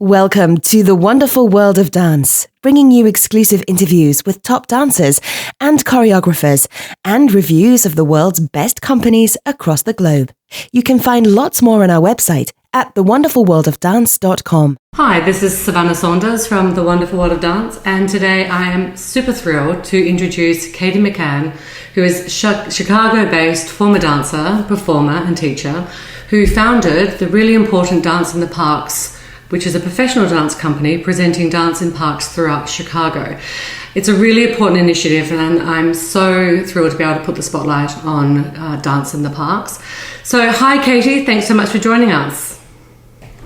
Welcome to the wonderful world of dance, bringing you exclusive interviews with top dancers and choreographers and reviews of the world's best companies across the globe. You can find lots more on our website at thewonderfulworldofdance.com. Hi, this is Savannah Saunders from The Wonderful World of Dance, and today I am super thrilled to introduce Katie McCann, who is Chicago-based former dancer, performer and teacher, who founded the really important Dance in the Parks, which is a professional dance company presenting dance in parks throughout Chicago. It's a really important initiative, and I'm so thrilled to be able to put the spotlight on dance in the parks. So hi Katie, thanks so much for joining us.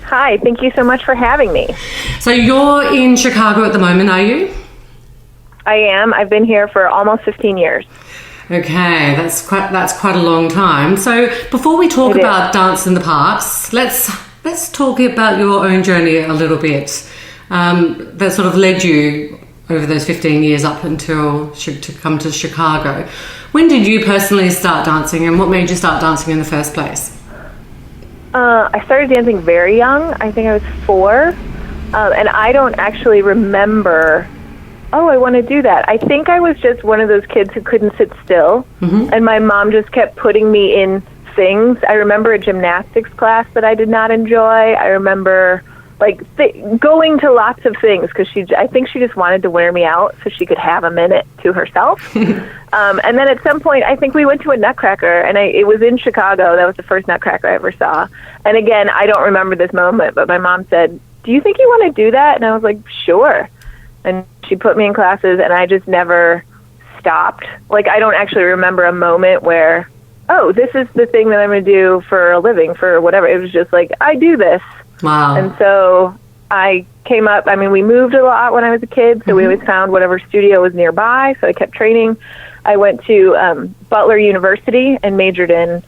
Hi, thank you so much for having me. So you're in Chicago at the moment, are you? I am. I've been here for almost 15 years. Okay, that's quite a long time. So before we talk about dance in the parks, let's talk about your own journey a little bit. That sort of led you over those 15 years up until to come to Chicago. When did you personally start dancing, and what made you start dancing in the first place? I started dancing very young. I think I was 4. And I don't actually remember, I want to do that. I think I was just one of those kids who couldn't sit still. Mm-hmm. And my mom just kept putting me in things. I remember a gymnastics class that I did not enjoy. I remember going to lots of things because I think she just wanted to wear me out so she could have a minute to herself. And then at some point, I think we went to a Nutcracker, and it was in Chicago. That was the first Nutcracker I ever saw. And again, I don't remember this moment, but my mom said, "Do you think you want to do that?" And I was like, "Sure." And she put me in classes, and I just never stopped. I don't actually remember a moment where, this is the thing that I'm going to do for a living, for whatever. It was just I do this. Wow. And so I came up, we moved a lot when I was a kid, so we always found whatever studio was nearby, so I kept training. I went to Butler University and majored in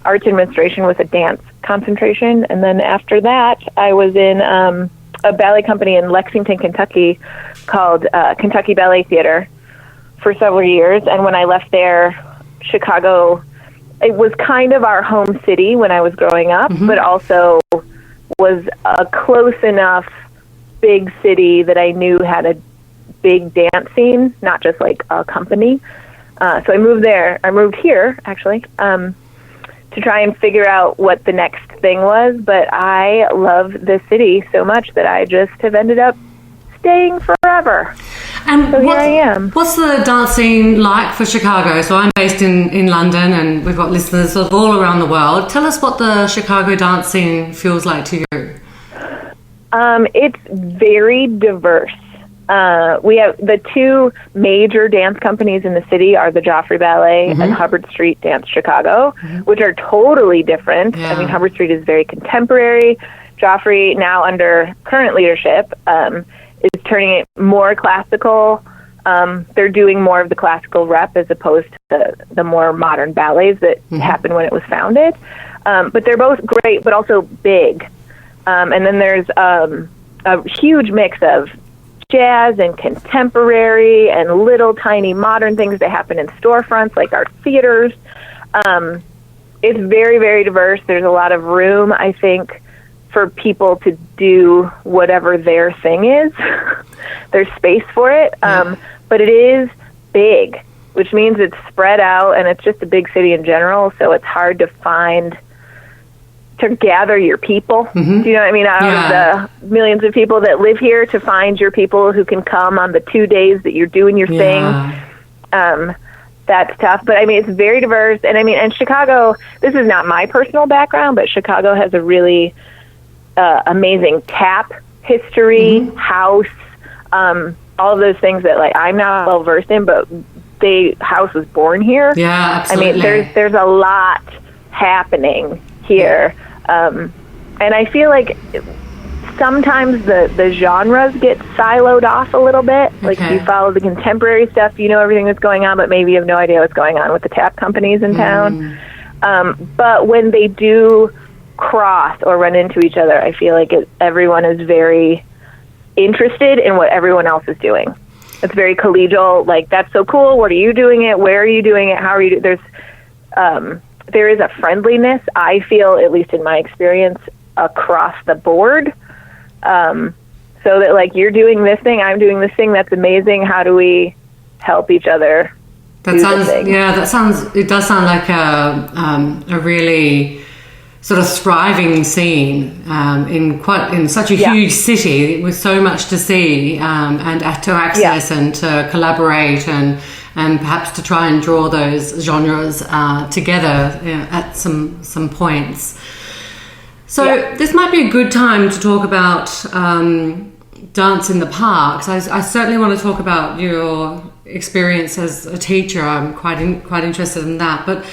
arts administration with a dance concentration, and then after that, I was in a ballet company in Lexington, Kentucky called Kentucky Ballet Theater for several years, and when I left there, Chicago, it was kind of our home city when I was growing up, but also was a close enough big city that I knew had a big dance scene, not just a company. So I moved here, actually, to try and figure out what the next thing was. But I love the city so much that I just have ended up staying forever. And so here I am. What's the dance scene like for Chicago? So I'm based in London, and we've got listeners sort of all around the world. Tell us what the Chicago dance scene feels like to you. It's very diverse. We have the 2 major dance companies in the city are the Joffrey Ballet and Hubbard Street Dance Chicago, which are totally different. Yeah. Hubbard Street is very contemporary. Joffrey, now under current leadership, is turning it more classical. They're doing more of the classical rep as opposed to the more modern ballets that happened when it was founded. But they're both great, but also big. And then there's a huge mix of jazz and contemporary and little tiny modern things that happen in storefronts like our theaters. It's very, very diverse. There's a lot of room, I think, for people to do whatever their thing is. There's space for it. But it is big, which means it's spread out, and it's just a big city in general, so it's hard to gather your people. Do you know what I mean? Out of the millions of people that live here, to find your people who can come on the 2 days that you're doing your thing. That's tough. But it's very diverse. And and Chicago, this is not my personal background, but Chicago has a really amazing tap history, house, all of those things that I'm not well versed in, but house was born here. Yeah, absolutely. There's a lot happening here. And I feel like sometimes the genres get siloed off a little bit. If you follow the contemporary stuff, you know everything that's going on, but maybe you have no idea what's going on with the tap companies in town. But when they do cross or run into each other, I feel like everyone is very interested in what everyone else is doing. It's very collegial. That's so cool. What are you doing it? Where are you doing it? How are you there is a friendliness, I feel, at least in my experience, across the board So that like you're doing this thing, I'm doing this thing, that's amazing. How do we help each other? It does sound like a really sort of thriving scene in such a huge city with so much to see and to access and to collaborate and perhaps to try and draw those genres together at some points. So this might be a good time to talk about dance in the parks. I certainly want to talk about your experience as a teacher. I'm quite interested in that. But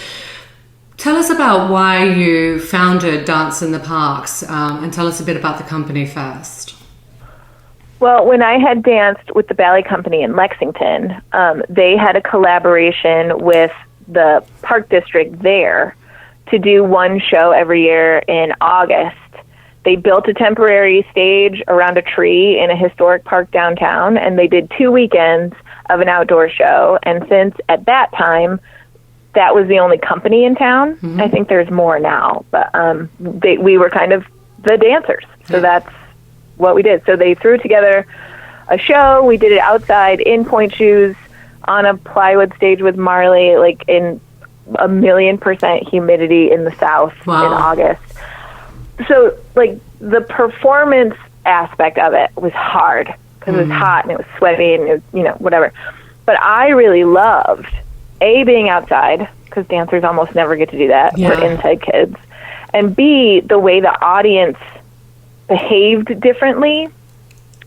tell us about why you founded Dance in the Parks, and tell us a bit about the company first. Well, when I had danced with the ballet company in Lexington, they had a collaboration with the park district there to do one show every year in August. They built a temporary stage around a tree in a historic park downtown, and they did 2 weekends of an outdoor show. And since at that time, that was the only company in town. Mm-hmm. I think there's more now, but we were kind of the dancers. So that's what we did. So they threw together a show. We did it outside in pointe shoes on a plywood stage with Marley, like in 1,000,000% humidity in the South in August. So, like, the performance aspect of it was hard because it was hot and it was sweaty and it was, whatever. But I really loved, A, being outside, because dancers almost never get to do that. Yeah. We're inside kids. And B, the way the audience behaved differently,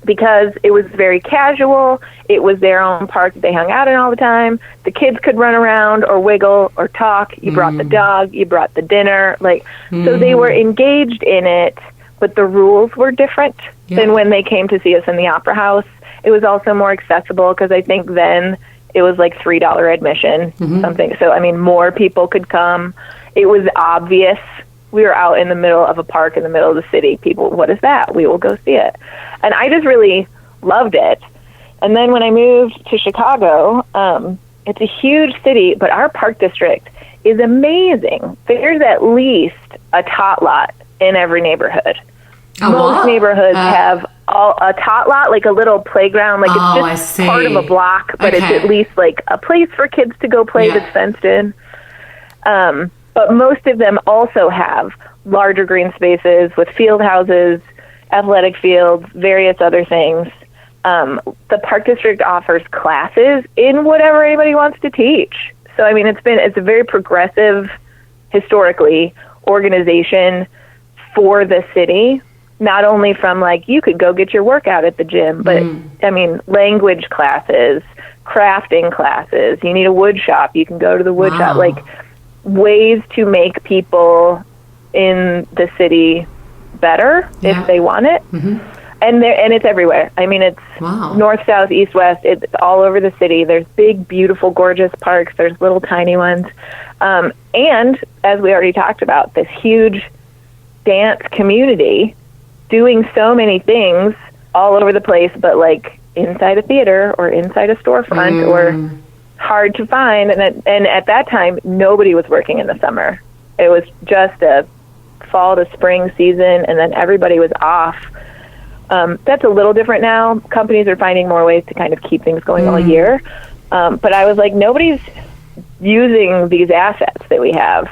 because it was very casual. It was their own park that they hung out in all the time. The kids could run around or wiggle or talk. You brought the dog. You brought the dinner. So they were engaged in it, but the rules were different than when they came to see us in the Opera House. It was also more accessible because I think then it was like $3 admission, something. So, I mean, more people could come. It was obvious. We were out in the middle of a park in the middle of the city. People, what is that? We will go see it. And I just really loved it. And then when I moved to Chicago, it's a huge city, but our park district is amazing. There's at least a tot lot in every neighborhood. Most neighborhoods have a tot lot, like a little playground. Like it's just part of a block, but it's at least like a place for kids to go play that's fenced in. But most of them also have larger green spaces with field houses, athletic fields, various other things. The park district offers classes in whatever anybody wants to teach. So, I mean, it's a very progressive, historically, organization for the city. Not only from, like, you could go get your workout at the gym, but, I mean, language classes, crafting classes. You need a wood shop. You can go to the wood shop. Like, ways to make people in the city better if they want it. And it's everywhere. I mean, it's north, south, east, west. It's all over the city. There's big, beautiful, gorgeous parks. There's little tiny ones. And as we already talked about, this huge dance community doing so many things all over the place, but like inside a theater or inside a storefront or hard to find. And at that time, nobody was working in the summer. It was just a fall to spring season, and then everybody was off. That's a little different now. Companies are finding more ways to kind of keep things going all year. But I was like, nobody's using these assets that we have.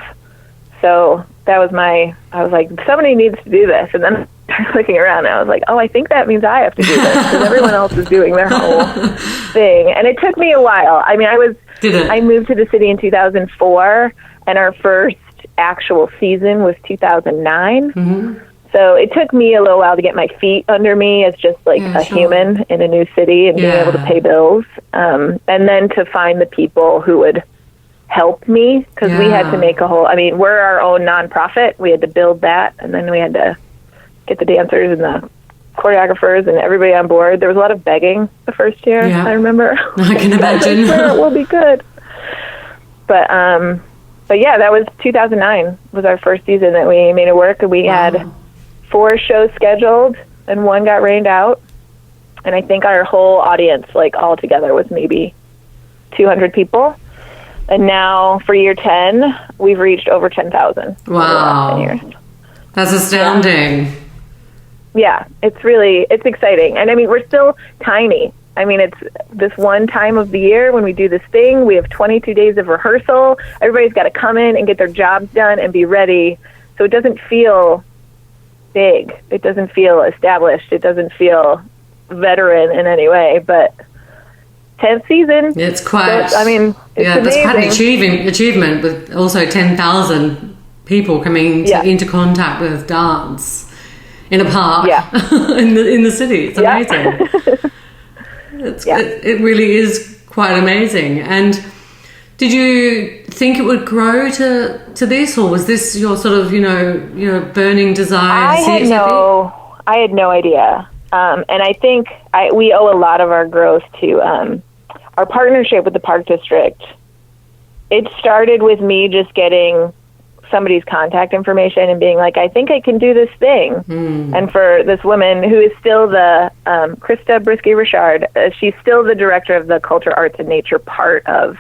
So that was I was like, somebody needs to do this. And then I started looking around and I was like, oh, I think that means I have to do this because everyone else is doing their whole thing. And it took me a while. I mean, I moved to the city in 2004, and our first actual season was 2009. So it took me a little while to get my feet under me as just like a human in a new city and being able to pay bills. And then to find the people who would help me, because we had to make we're our own nonprofit. We had to build that, and then we had to get the dancers and the choreographers and everybody on board. There was a lot of begging the first year, I remember. I can imagine. Sure, it will be good. But yeah, that was 2009 was our first season that we made it work, and we had 4 shows scheduled, and 1 got rained out. And I think our whole audience, like all together, was maybe 200 people. And now for year 10, we've reached over 10,000. Wow. 10 years. That's astounding. Yeah, it's exciting. And I mean, we're still tiny. I mean, it's this one time of the year when we do this thing. We have 22 days of rehearsal. Everybody's got to come in and get their jobs done and be ready. So it doesn't feel big. It doesn't feel established. It doesn't feel veteran in any way. But 10th season. It's quite. I mean, it's amazing. That's quite an achievement with also 10,000 people coming into contact with dance in a park in the city. It's amazing. It really is quite amazing. And did you think it would grow to this, or was this your sort of burning desire? I had no idea, and I think we owe a lot of our growth to our partnership with the Park District. It started with me just getting somebody's contact information and being like, I think I can do this thing. And for this woman who is still the Krista Brisky-Richard, she's still the director of the Culture, Arts, and Nature part of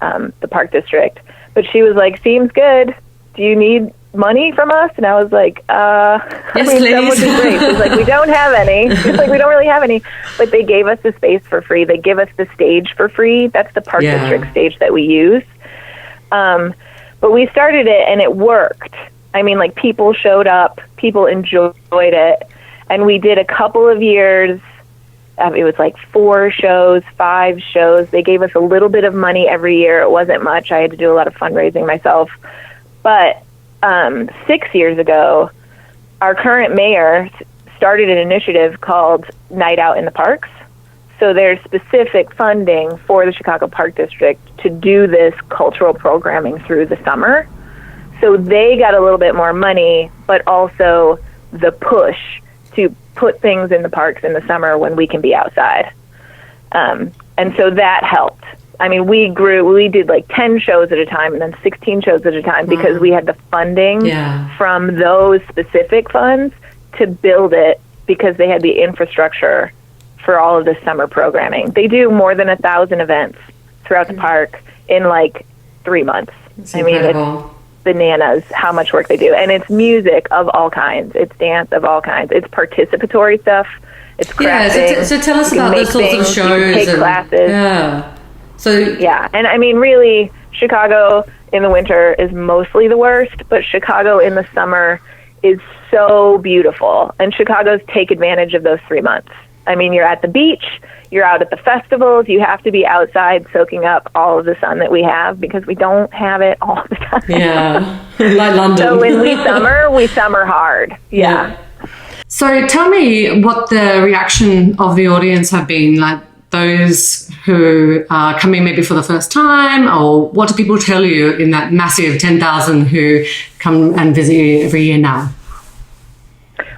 the Park District. But she was like, seems good. Do you need money from us? And I was like, yes, that would be great. She's like, we don't have any. She's like, we don't really have any. But they gave us the space for free. They give us the stage for free. That's the Park District stage that we use. But we started it and it worked. I mean, like, people showed up, people enjoyed it. And we did a couple of years. It was like 4 shows, 5 shows. They gave us a little bit of money every year. It wasn't much. I had to do a lot of fundraising myself. But 6 years ago, our current mayor started an initiative called Night Out in the Parks. So there's specific funding for the Chicago Park District to do this cultural programming through the summer. So they got a little bit more money, but also the push to put things in the parks in the summer when we can be outside. And so that helped. I mean, we did like 10 shows at a time and then 16 shows at a time because we had the funding from those specific funds to build it, because they had the infrastructure for all of the summer programming. They do more than 1,000 events throughout the park in like 3 months. It's incredible. It's bananas how much work they do. And it's music of all kinds. It's dance of all kinds. It's participatory stuff. It's crafting. Yeah, so tell us about those sorts of shows. Take classes. Yeah. And I mean, really, Chicago in the winter is mostly the worst, but Chicago in the summer is so beautiful. And Chicago's take advantage of those 3 months. I mean, you're at the beach, you're out at the festivals, you have to be outside soaking up all of the sun that we have, because we don't have it all the time. Yeah, like London. So when we summer hard. Yeah. So tell me what the reaction of the audience have been, like those who are coming maybe for the first time, or what do people tell you in that massive 10,000 who come and visit you every year now?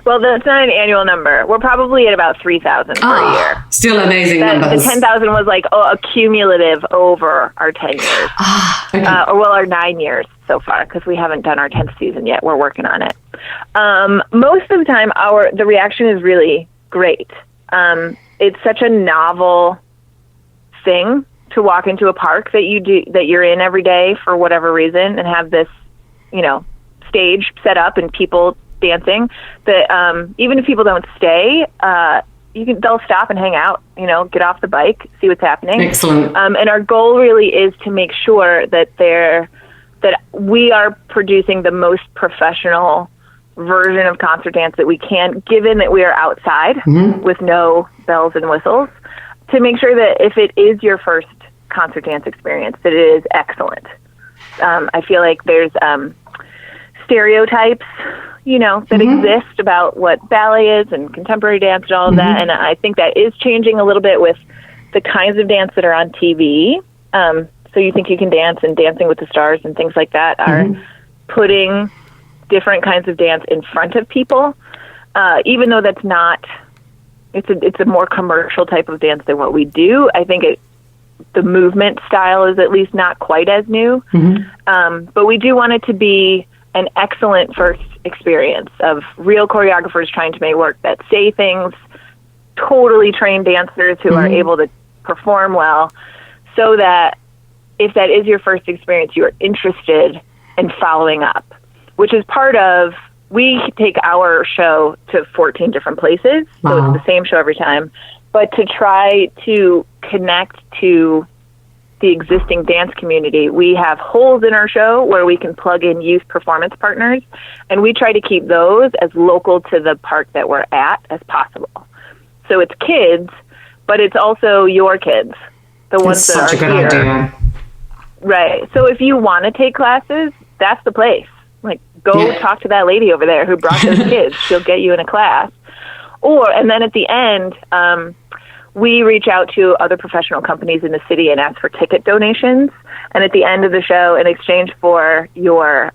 Well, that's not an annual number. We're probably at about 3,000 per year. Still amazing numbers. The 10,000 was like a cumulative over our 10 years. Okay. Our 9 years so far, because we haven't done our 10th season yet. We're working on it. Most of the time, the reaction is really great. It's such a novel thing to walk into a park that you're in every day for whatever reason, and have this, stage set up and people dancing, that even if people don't stay, they'll stop and hang out, get off the bike, see what's happening. Excellent. And our goal really is to make sure that we are producing the most professional version of concert dance that we can, given that we are outside with no bells and whistles, to make sure that if it is your first concert dance experience, that it is excellent. I feel like there's stereotypes that exist about what ballet is and contemporary dance and all of that. And I think that is changing a little bit with the kinds of dance that are on TV. So You Think You Can Dance and Dancing with the Stars and things like that are putting different kinds of dance in front of people, even though that's not, it's a more commercial type of dance than what we do. I think the movement style is at least not quite as new. But we do want it to be an excellent first experience of real choreographers trying to make work that say things, totally trained dancers who are able to perform well, so that if that is your first experience, you are interested in following up, which is part of we take our show to 14 different places, so Wow. it's the same show every time. But to try to connect to the existing dance community, we have holes in our show where we can plug in youth performance partners, and we try to keep those as local to the park that we're at as possible. So it's kids, but it's also your kids, the ones That's that such are a good here. idea. Right. So if you want to take classes, that's the place. Like, go Yeah. talk to that lady over there who brought those kids. She'll get you in a class. And then at the end, we reach out to other professional companies in the city and ask for ticket donations. And at the end of the show, in exchange for your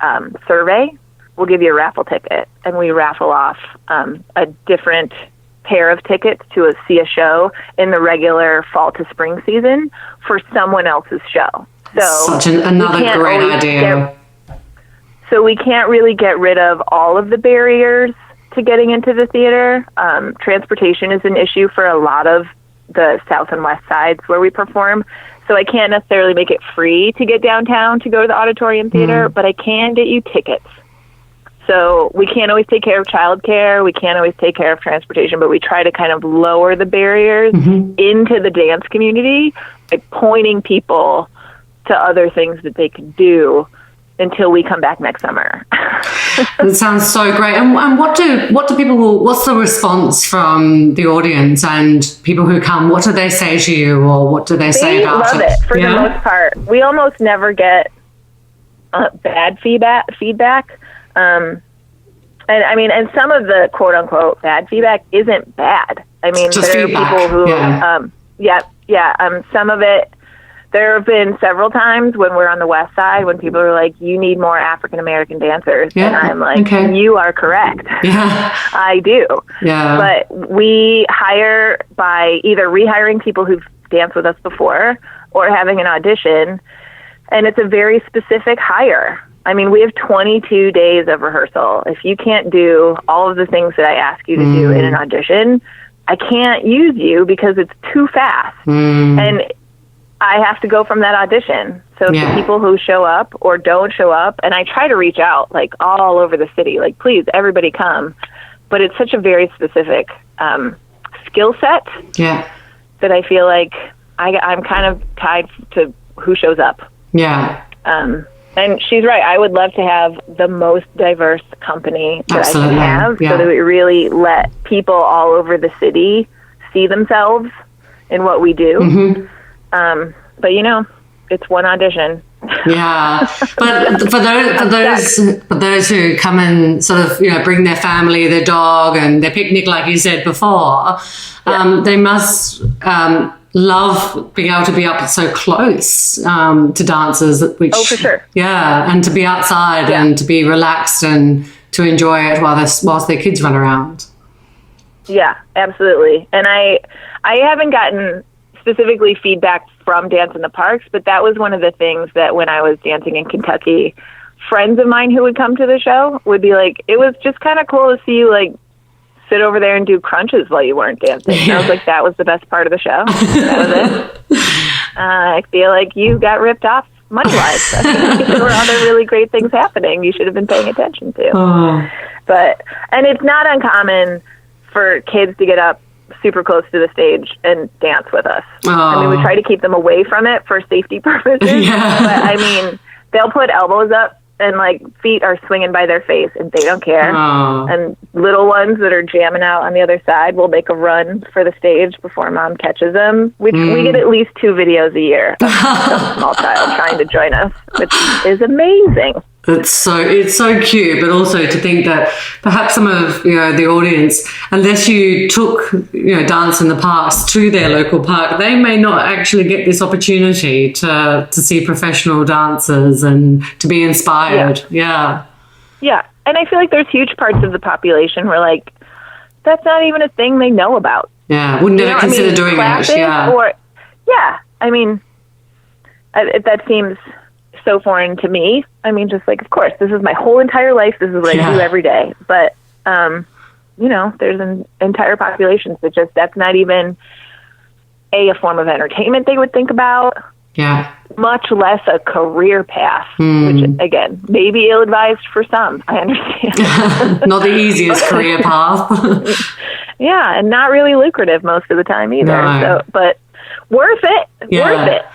survey, we'll give you a raffle ticket. And we raffle off a different pair of tickets to see a show in the regular fall to spring season for someone else's show. So Another we can't great always idea. So we can't really get rid of all of the barriers to getting into the theater. Transportation is an issue for a lot of the south and west sides where we perform. So I can't necessarily make it free to get downtown to go to the auditorium theater, but I can get you tickets. So we can't always take care of childcare. We can't always take care of transportation, but we try to kind of lower the barriers into the dance community by pointing people to other things that they can do until we come back next summer. That sounds so great. And what do people, what's the response from the audience and people who come? What do they say to you, or what do they say about it? They love it for the most part. We almost never get bad feedback. And I mean, and some of the quote unquote bad feedback isn't bad. I mean, Just there feedback. are people who, some of it, there have been several times when we're on the west side when people are like, you need more African-American dancers. Yeah, And I'm like, okay. You are correct. Yeah. I do. Yeah. But we hire by either rehiring people who've danced with us before or having an audition. And it's a very specific hire. I mean, we have 22 days of rehearsal. If you can't do all of the things that I ask you to do in an audition, I can't use you because it's too fast. And I have to go from that audition. So the people who show up or don't show up, and I try to reach out like all over the city, like, please, everybody come. But it's such a very specific skill set that I feel like I'm kind of tied to who shows up. Yeah. And she's right. I would love to have the most diverse company that Absolutely. I can have Yeah. so that we really let people all over the city see themselves in what we do. But it's one audition. Yeah, but for those who come and sort of bring their family, their dog, and their picnic, like you said before, they must love being able to be up so close to dancers. Which, Oh, for sure. Yeah, and to be outside and to be relaxed and to enjoy it whilst their kids run around. Yeah, absolutely. And I haven't gotten specifically feedback from Dance in the Parks, but that was one of the things that when I was dancing in Kentucky, friends of mine who would come to the show would be like, it was just kind of cool to see you like sit over there and do crunches while you weren't dancing. And I was like, that was the best part of the show. That was it. I feel like you got ripped off money-wise. There were other really great things happening you should have been paying attention to. And it's not uncommon for kids to get up super close to the stage and dance with us. I mean, we try to keep them away from it for safety purposes. But I mean, they'll put elbows up and like feet are swinging by their face and they don't care. And little ones that are jamming out on the other side will make a run for the stage before mom catches them. We get at least 2 videos a year of some small child trying to join us, which is amazing. It's so cute, but also to think that perhaps some of the audience, unless you took Dance in the Parks to their local park, they may not actually get this opportunity to see professional dancers and to be inspired. Yeah, and I feel like there's huge parts of the population where like that's not even a thing they know about. Yeah, would never consider doing classes it. Yeah, I mean, that seems so foreign to me. I mean, just like, of course, this is my whole entire life. This is what I do every day. But, there's an entire population that that's not even a form of entertainment they would think about. Yeah. Much less a career path, which, again, maybe ill-advised for some. I understand. Not the easiest career path. Yeah, and not really lucrative most of the time either. No. So, but worth it. Yeah. Worth it.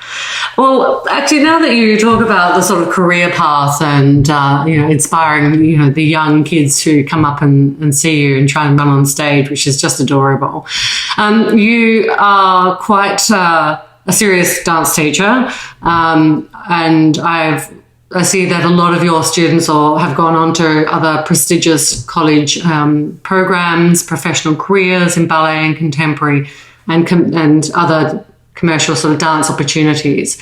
Well, actually, now that you talk about the sort of career path and, inspiring, the young kids to come up and see you and try and run on stage, which is just adorable. You are quite a serious dance teacher, and I see that a lot of your students have gone on to other prestigious college programs, professional careers in ballet and contemporary, and other commercial sort of dance opportunities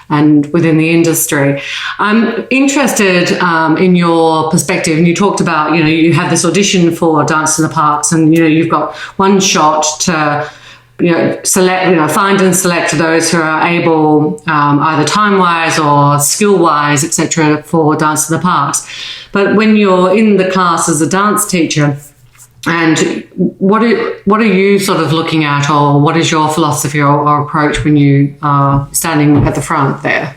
and within the industry. I'm interested in your perspective, and you talked about, you had this audition for Dance in the Parks, and, you've got one shot to select, find and select those who are able, either time-wise or skill-wise, etc., for Dance in the Parks. But when you're in the class as a dance teacher, and what are you sort of looking at, or what is your philosophy or approach when you are standing at the front there?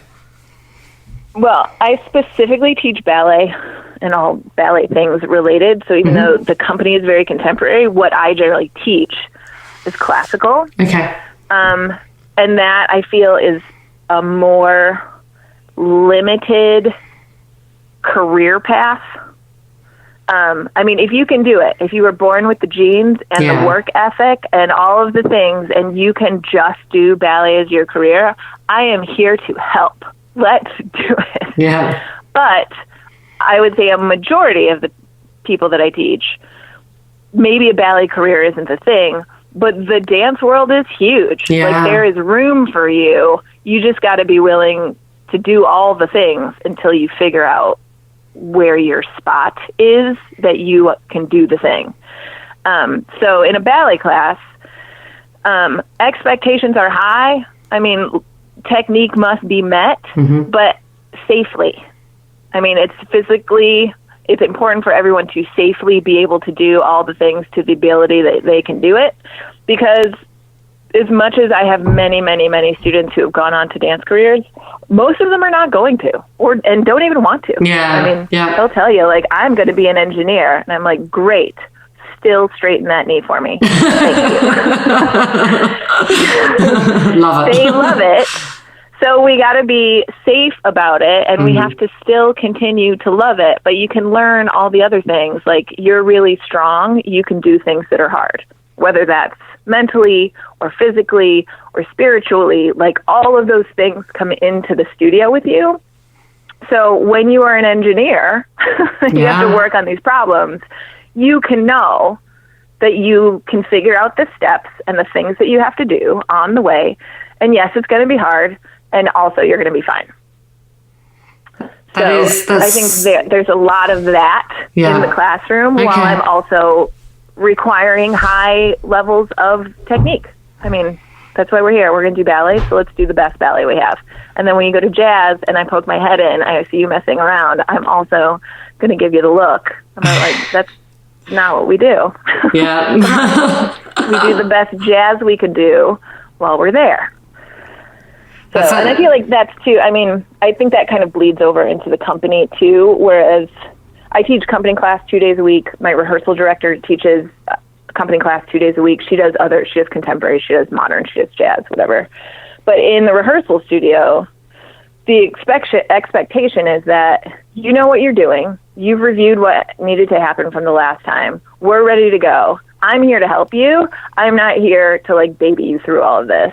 Well, I specifically teach ballet and all ballet things related. So even though the company is very contemporary, what I generally teach is classical. Okay. And that I feel is a more limited career path. If you can do it, if you were born with the genes and the work ethic and all of the things, and you can just do ballet as your career, I am here to help. Let's do it. Yeah. But I would say a majority of the people that I teach, maybe a ballet career isn't the thing, but the dance world is huge. Yeah. Like, there is room for you. You just got to be willing to do all the things until you figure out where your spot is that you can do the thing. So in a ballet class, expectations are high. Technique must be met, but safely. It's important for everyone to safely be able to do all the things to the ability that they can do it, because as much as I have many, many, many students who have gone on to dance careers, most of them are not going to, and don't even want to. Yeah. They'll tell you, like, I'm going to be an engineer. And I'm like, great. Still straighten that knee for me. Thank you. Love it. They love it. So we got to be safe about it, and we have to still continue to love it. But you can learn all the other things. Like, you're really strong. You can do things that are hard, whether that's mentally or physically or spiritually. Like, all of those things come into the studio with you. So when you are an engineer, you have to work on these problems. You can know that you can figure out the steps and the things that you have to do on the way. And yes, it's going to be hard. And also, you're going to be fine. I think there's a lot of that in the classroom, while I'm also requiring high levels of technique. That's why we're here. We're going to do ballet, so let's do the best ballet we have. And then when you go to jazz and I poke my head in, I see you messing around, I'm also going to give you the look. I'm like, that's not what we do. Yeah. We do the best jazz we could do while we're there. So, and I feel like that's too, I think that kind of bleeds over into the company too, whereas I teach company class 2 days a week. My rehearsal director teaches company class 2 days a week. She does contemporary, she does modern, she does jazz, whatever. But in the rehearsal studio, the expectation is that you know what you're doing. You've reviewed what needed to happen from the last time. We're ready to go. I'm here to help you. I'm not here to baby you through all of this.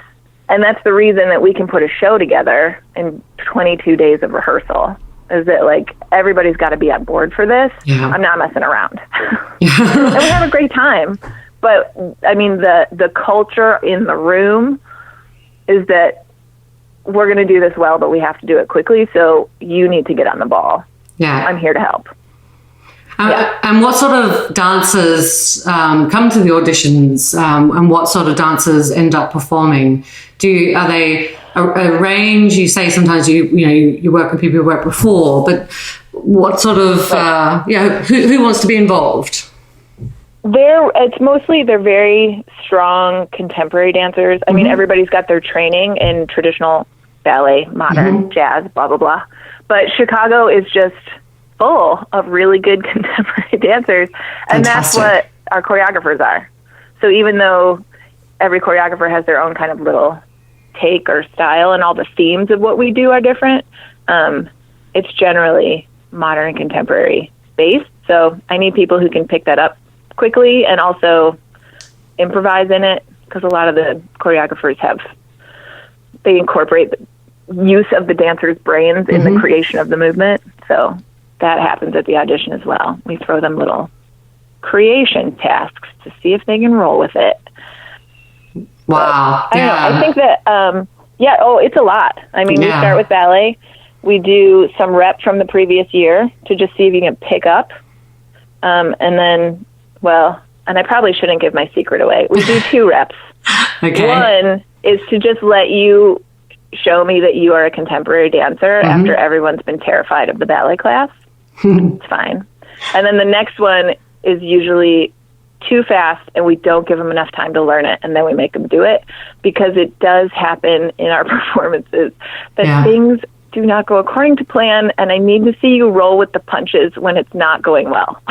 And that's the reason that we can put a show together in 22 days of rehearsal, is that everybody's got to be on board for this. Yeah. I'm not messing around. And we have a great time. But the culture in the room is that we're going to do this well, but we have to do it quickly. So you need to get on the ball. Yeah. I'm here to help. And what sort of dancers come to the auditions, and what sort of dancers end up performing? Are they a range? You say sometimes you work with people who worked before, but what sort of who wants to be involved? They're very strong contemporary dancers. Everybody's got their training in traditional ballet, modern, jazz, blah, blah, blah. But Chicago is just full of really good contemporary dancers. And that's what our choreographers are. So even though every choreographer has their own kind of little take or style and all the themes of what we do are different, it's generally modern and contemporary based. So I need people who can pick that up quickly and also improvise in it, because a lot of the choreographers they incorporate the use of the dancers' brains in the creation of the movement. So that happens at the audition as well. We throw them little creation tasks to see if they can roll with it. Wow. I don't know. I think that, it's a lot. I mean, we start with ballet. We do some rep from the previous year to just see if you can pick up. And then, and I probably shouldn't give my secret away. We do 2 reps. Okay. One is to just let you show me that you are a contemporary dancer after everyone's been terrified of the ballet class. It's fine. And then the next one is usually too fast, and we don't give them enough time to learn it, and then we make them do it, because it does happen in our performances that things do not go according to plan, and I need to see you roll with the punches when it's not going well.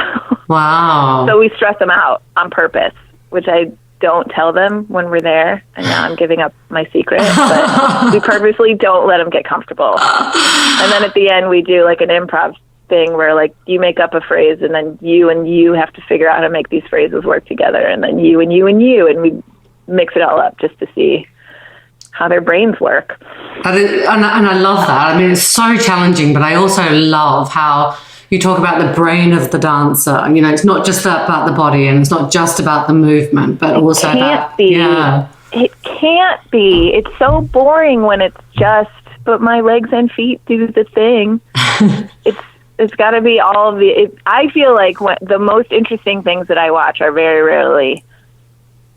Wow. So we stress them out on purpose, which I don't tell them when we're there, and now I'm giving up my secret, but we purposely don't let them get comfortable. And then at the end, we do like an improv thing where like you make up a phrase, and then you have to figure out how to make these phrases work together, and then you, and we mix it all up just to see how their brains work. And I love that. I mean, it's so challenging, but I also love how you talk about the brain of the dancer. You know, it's not just about the body, and it's not just about the movement, but also about... It can't be. It's so boring when it's just, but my legs and feet do the thing. It's got to be all of the... I feel like the most interesting things that I watch are very rarely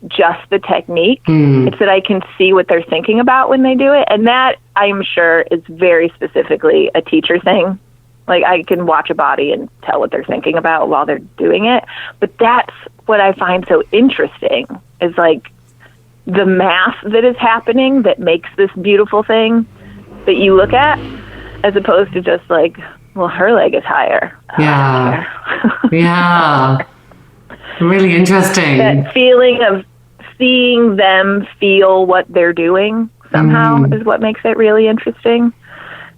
just the technique. It's that I can see what they're thinking about when they do it. And that, I'm sure, is very specifically a teacher thing. Like, I can watch a body and tell what they're thinking about while they're doing it. But that's what I find so interesting, is like the math that is happening that makes this beautiful thing that you look at, as opposed to just like, well, her leg is higher. Really interesting. That feeling of seeing them feel what they're doing somehow is what makes it really interesting,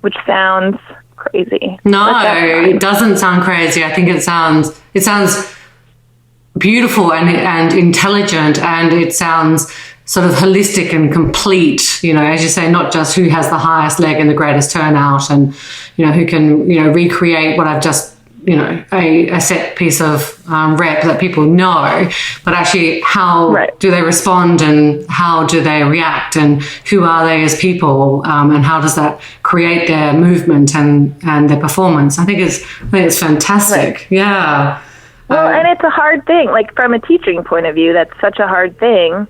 which sounds crazy. No, it doesn't sound crazy. I think it sounds beautiful and intelligent, and it sounds sort of holistic and complete, you know, as you say, not just who has the highest leg and the greatest turnout, and, you know, who can, you know, recreate what I've just, you know, a set piece of rep that people know, but actually how do they respond, and how do they react, and who are they as people, and how does that create their movement and their performance. I think it's fantastic. Yeah. Well, and it's a hard thing. Like, from a teaching point of view, that's such a hard thing.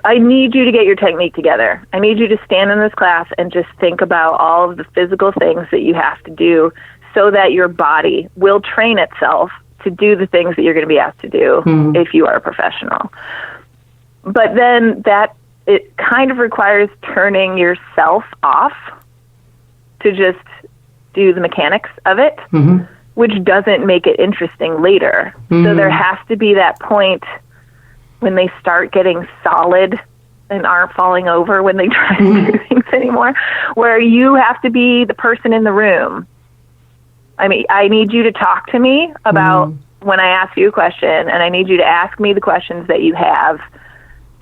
I need you to get your technique together. I need you to stand in this class and just think about all of the physical things that you have to do, so that your body will train itself to do the things that you're going to be asked to do if you are a professional. But then it kind of requires turning yourself off to just do the mechanics of it, which doesn't make it interesting later. So there has to be that point when they start getting solid and aren't falling over when they try to do things anymore, where you have to be the person in the room. I mean, I need you to talk to me about when I ask you a question, and I need you to ask me the questions that you have.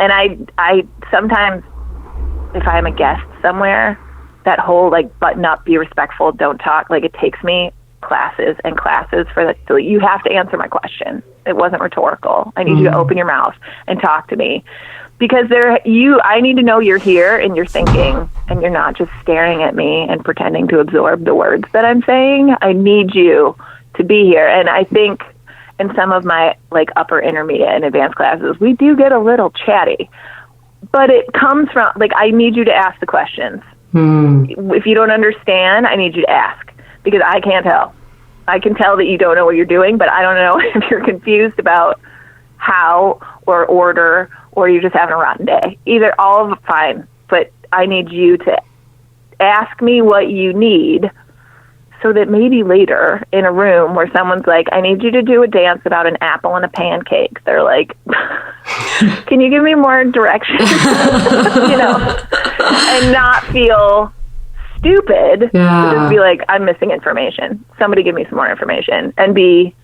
And I sometimes, if I'm a guest somewhere, that whole like button up, be respectful, don't talk, like it takes me classes and classes for that. So you have to answer my question. It wasn't rhetorical. I need you to open your mouth and talk to me. Because I need to know you're here and you're thinking, and you're not just staring at me and pretending to absorb the words that I'm saying. I need you to be here. And I think in some of my like upper intermediate and advanced classes, we do get a little chatty, but it comes from like, I need you to ask the questions. If you don't understand, I need you to ask, because I can't tell. I can tell that you don't know what you're doing, but I don't know if you're confused about how or order, or you're just having a rotten day. Either, all of it, fine. But I need you to ask me what you need, so that maybe later in a room where someone's like, I need you to do a dance about an apple and a pancake, they're like, can you give me more direction? And not feel stupid. Yeah. Just be like, I'm missing information. Somebody give me some more information, and be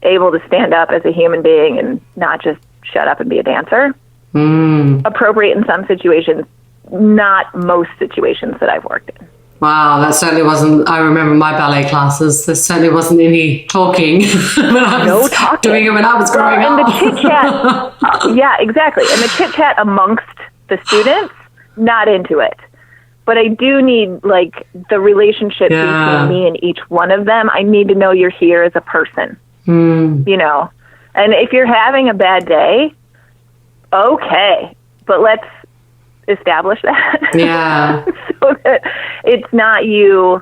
able to stand up as a human being and not just shut up and be a dancer. Appropriate in some situations, not most situations that I've worked in. Wow, that certainly wasn't. I remember my ballet classes. There certainly wasn't any talking when I was doing it when I was growing up. And the chit chat, yeah, exactly. And the chit chat amongst the students, not into it. But I do need like the relationship between me and each one of them. I need to know you're here as a person, And if you're having a bad day, okay, but let's establish that. Yeah. So that it's not you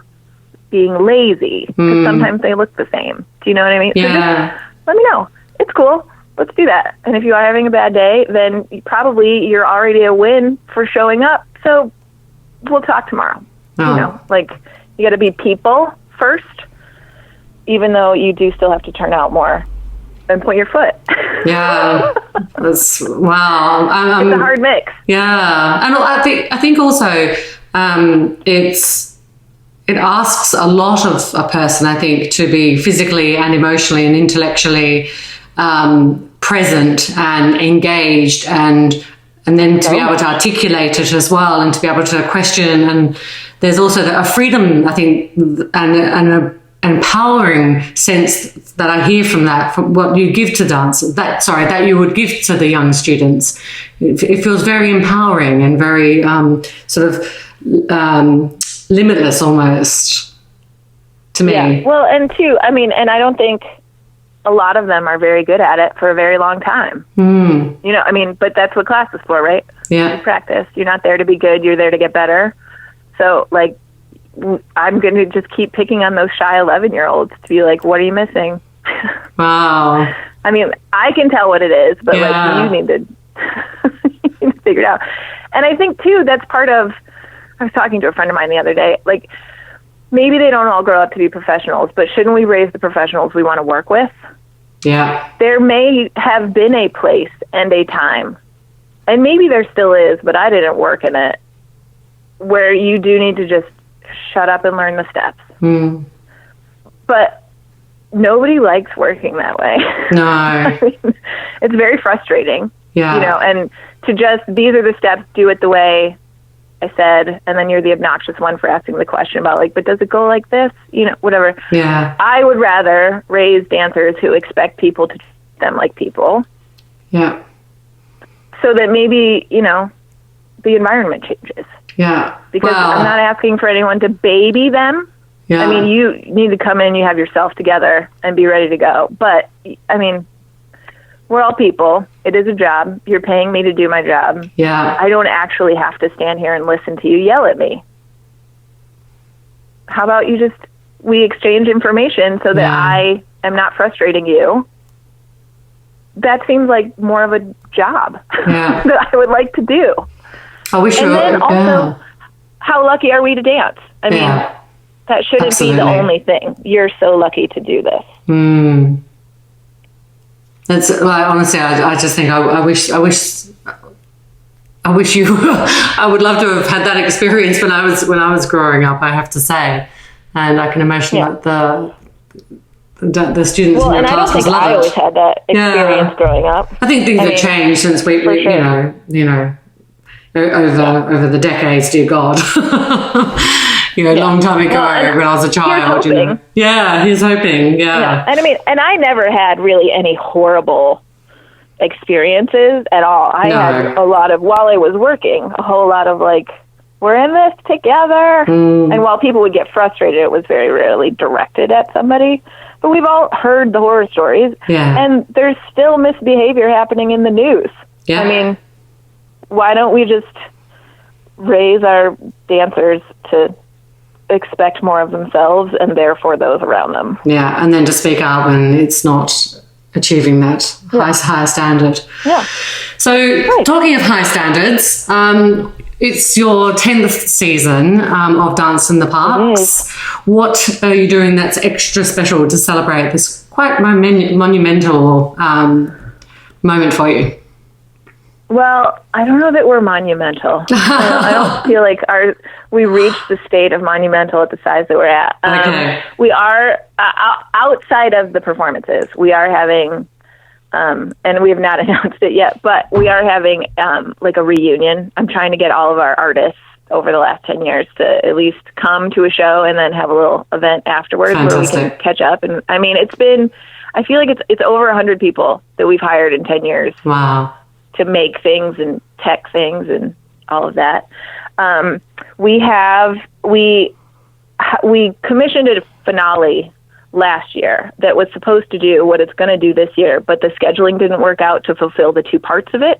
being lazy, because sometimes they look the same. Do you know what I mean? Yeah. So just let me know. It's cool. Let's do that. And if you are having a bad day, then probably you're already a win for showing up. So we'll talk tomorrow. Oh. You got to be people first, even though you do still have to turn out more and point your foot. Yeah. That's wow. It's a hard mix. Yeah. And I think also it asks a lot of a person, I think, to be physically and emotionally and intellectually present and engaged, and then to be able to articulate it as well, and to be able to question. And there's also a freedom, I think, and an empowering sense that I hear from that, from what you give to dancers, that you would give to the young students. It feels very empowering and very limitless almost to me. Yeah. Well, and I don't think a lot of them are very good at it for a very long time. But that's what class is for, right? Yeah. You practice. You're not there to be good. You're there to get better. So, I'm going to just keep picking on those shy 11-year-olds to be like, what are you missing? Wow. I can tell what it is, but you need to figure it out. And I think too, that's part of, I was talking to a friend of mine the other day, maybe they don't all grow up to be professionals, but shouldn't we raise the professionals we want to work with? Yeah. There may have been a place and a time, and maybe there still is, but I didn't work in it, where you do need to just shut up and learn the steps. But nobody likes working that way. No. It's very frustrating. Yeah. And to just, these are the steps, do it the way I said, and then you're the obnoxious one for asking the question about but does it go like this? Whatever. Yeah. I would rather raise dancers who expect people to treat them like people. Yeah. So that maybe, the environment changes. Yeah. Because I'm not asking for anyone to baby them. Yeah. You need to come in, you have yourself together and be ready to go. But, we're all people. It is a job. You're paying me to do my job. Yeah. I don't actually have to stand here and listen to you yell at me. How about we exchange information so that I am not frustrating you? That seems like more of a job that I would like to do. I wish. And then also, how lucky are we to dance? That shouldn't be the only thing. You're so lucky to do this. That's honestly, I just think I wish you. I would love to have had that experience when I was growing up, I have to say, and I can imagine that the students in your class was I always had that experience growing up. I think things have changed since we over the decades. Dear God. Long time ago when I was a child. Here's hoping. Yeah. And I never had really any horrible experiences at all. I had a lot of, while I was working, a whole lot of we're in this together. And while people would get frustrated, it was very rarely directed at somebody. But we've all heard the horror stories. Yeah. And there's still misbehavior happening in the news. Yeah. Why don't we just raise our dancers to expect more of themselves and therefore those around them? Yeah, and then to speak up when it's not achieving that high standard. Yeah. So talking of high standards, it's your 10th season of Dance in the Parks. What are you doing that's extra special to celebrate this quite monumental moment for you? Well, I don't know that we're monumental. I don't feel like we reached the state of monumental at the size that we're at. Okay. We are, outside of the performances, we are having, and we have not announced it yet, but we are having like a reunion. I'm trying to get all of our artists over the last 10 years to at least come to a show and then have a little event afterwards. Fantastic. Where we can catch up. And I mean, I feel like it's over 100 people that we've hired in 10 years. Wow. To make things and tech things and all of that. We commissioned a finale last year that was supposed to do what it's going to do this year, but the scheduling didn't work out to fulfill the two parts of it.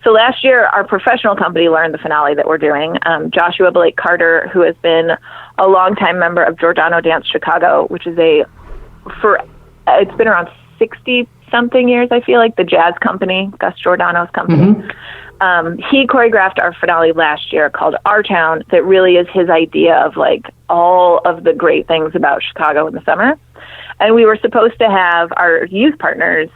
So last year, our professional company learned the finale that we're doing. Joshua Blake Carter, who has been a longtime member of Giordano Dance Chicago, which is it's been around 60-something years, I feel like, the jazz company, Gus Giordano's company. Mm-hmm. He choreographed our finale last year called Our Town that really is his idea of like all of the great things about Chicago in the summer. And we were supposed to have our youth partners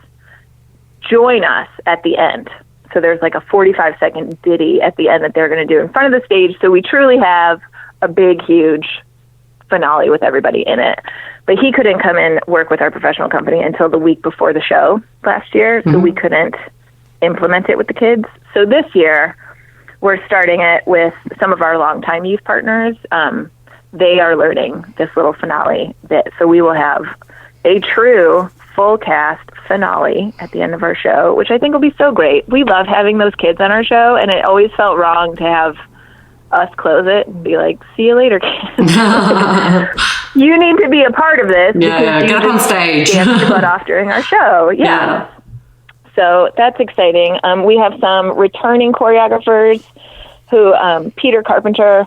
join us at the end. So there's like a 45-second ditty at the end that they're going to do in front of the stage. So we truly have a big, huge finale with everybody in it. But he couldn't come in work with our professional company until the week before the show last year, so we couldn't implement it with the kids. So this year, we're starting it with some of our longtime youth partners. They are learning this little finale bit, so we will have a true full cast finale at the end of our show, which I think will be so great. We love having those kids on our show, and it always felt wrong to have us close it and be like, see you later, kids. You need to be a part of this. Yeah, get up on stage. Dance your butt off during our show. Yeah. So that's exciting. We have some returning choreographers who, Peter Carpenter,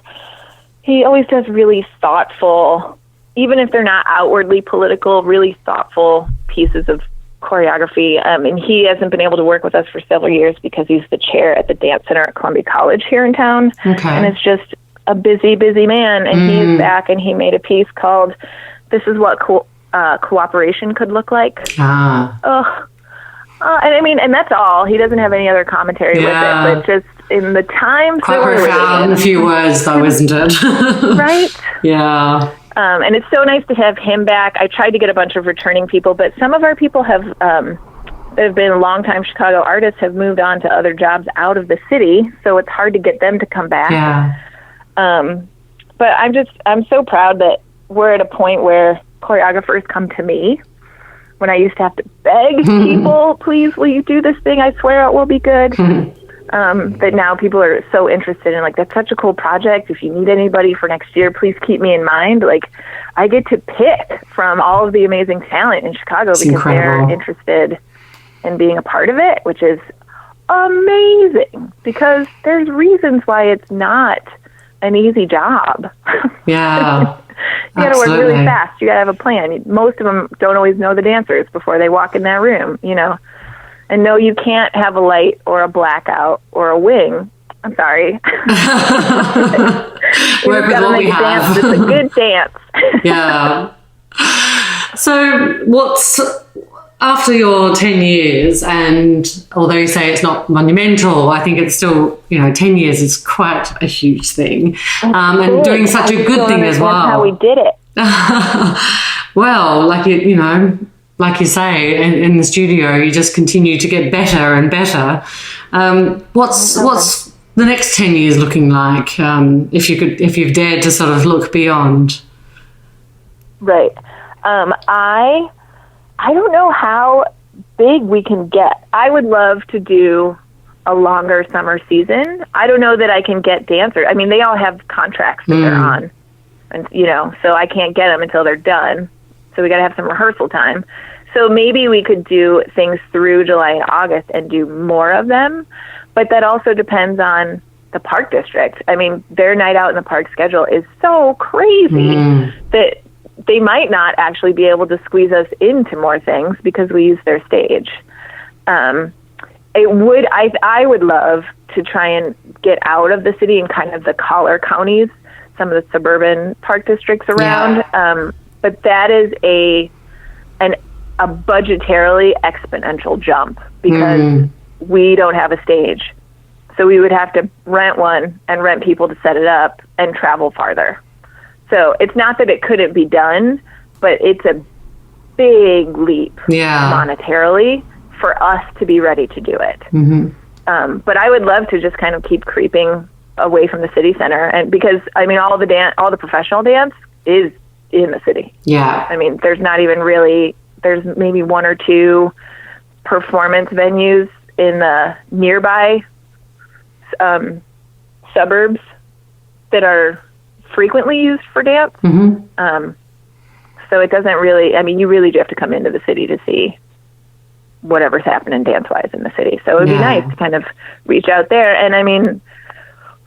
he always does really thoughtful, even if they're not outwardly political, really thoughtful pieces of choreography. And he hasn't been able to work with us for several years because he's the chair at the Dance Center at Columbia College here in town. Okay. And it's just a busy man. And he's back, and he made a piece called This Is What Cooperation Could Look Like. And I mean, and that's all. He doesn't have any other commentary with it, but just in the times quite that we're profound in a few words, though, isn't it? Right? Yeah. And it's so nice to have him back. I tried to get a bunch of returning people, but some of our people that have been longtime Chicago artists have moved on to other jobs out of the city, so it's hard to get them to come back. Yeah. But I'm so proud that we're at a point where choreographers come to me when I used to have to beg people, please, will you do this thing? I swear it will be good. That now people are so interested in, like, that's such a cool project. If you need anybody for next year, please keep me in mind. Like, I get to pick from all of the amazing talent in Chicago because they're interested in being a part of it, which is amazing because there's reasons why it's not an easy job. Yeah. You got to work really fast. You got to have a plan. Most of them don't always know the dancers before they walk in that room, you know. And no, you can't have a light or a blackout or a wing. I'm sorry. Work with what we have. It's a good dance. Yeah. So after your 10 years, and although you say it's not monumental, I think it's still, 10 years is quite a huge thing. And doing such a good thing as well. That's how we did it. Well, like you say, in the studio, you just continue to get better and better. What's the next 10 years looking like? If you've dared to sort of look beyond. Right. I don't know how big we can get. I would love to do a longer summer season. I don't know that I can get dancers. I mean, they all have contracts that they're on, and so I can't get them until they're done. So we got to have some rehearsal time. So maybe we could do things through July and August and do more of them, but that also depends on the park district. I mean, their night out in the park schedule is so crazy that they might not actually be able to squeeze us into more things because we use their stage. I would love to try and get out of the city and kind of the collar counties, some of the suburban park districts around. Yeah. But that is a budgetarily exponential jump because we don't have a stage. So we would have to rent one and rent people to set it up and travel farther. So it's not that it couldn't be done, but it's a big leap monetarily for us to be ready to do it. But I would love to just kind of keep creeping away from the city center, and because I mean all the professional dance is in the city. Yeah. I mean there's maybe one or two performance venues in the nearby suburbs that are frequently used for dance. So it doesn't really, I mean, you really do have to come into the city to see whatever's happening dance-wise in the city. So it would be nice to kind of reach out there. And I mean,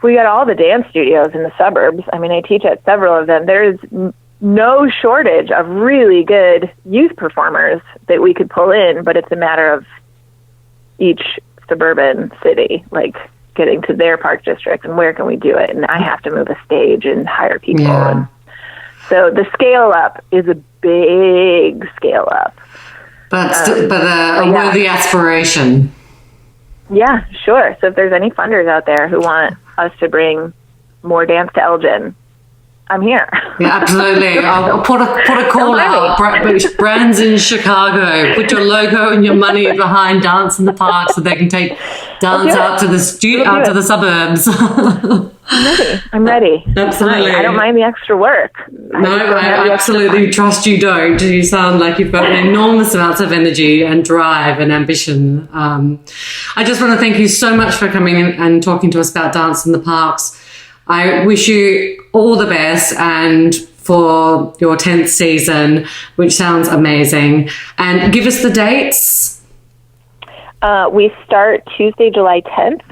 we got all the dance studios in the suburbs. I mean, I teach at several of them. There's no shortage of really good youth performers that we could pull in, but it's a matter of each suburban city, like getting to their park district and where can we do it. And I have to move a stage and hire people. And so the scale up is a big scale up. But a worthy aspiration. Yeah, sure. So if there's any funders out there who want us to bring more dance to Elgin, I'm here. Yeah, absolutely. I'll put a call out. Brands in Chicago, put your logo and your money behind Dance in the Park so they can take dance out to the suburbs. I'm ready. Absolutely. I don't mind the extra work. I absolutely trust you don't. You sound like you've got enormous amounts of energy and drive and ambition. I just want to thank you so much for coming in and talking to us about Dance in the Parks. I wish you all the best and for your 10th season, which sounds amazing. And give us the dates. We start Tuesday, July 10th,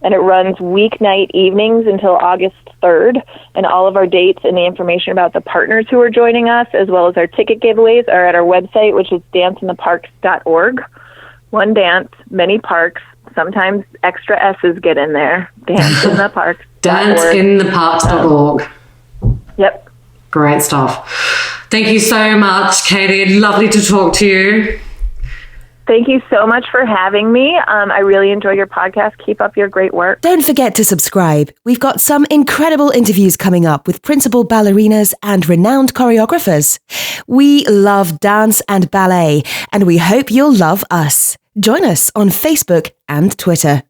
and it runs weeknight evenings until August 3rd. And all of our dates and the information about the partners who are joining us, as well as our ticket giveaways, are at our website, which is danceintheparks.org. One dance, many parks. Sometimes extra S's get in there. Danceintheparks.org. Danceintheparks.org. Yep. Great stuff. Thank you so much, Katie. Lovely to talk to you. Thank you so much for having me. I really enjoy your podcast. Keep up your great work. Don't forget to subscribe. We've got some incredible interviews coming up with principal ballerinas and renowned choreographers. We love dance and ballet, and we hope you'll love us. Join us on Facebook and Twitter.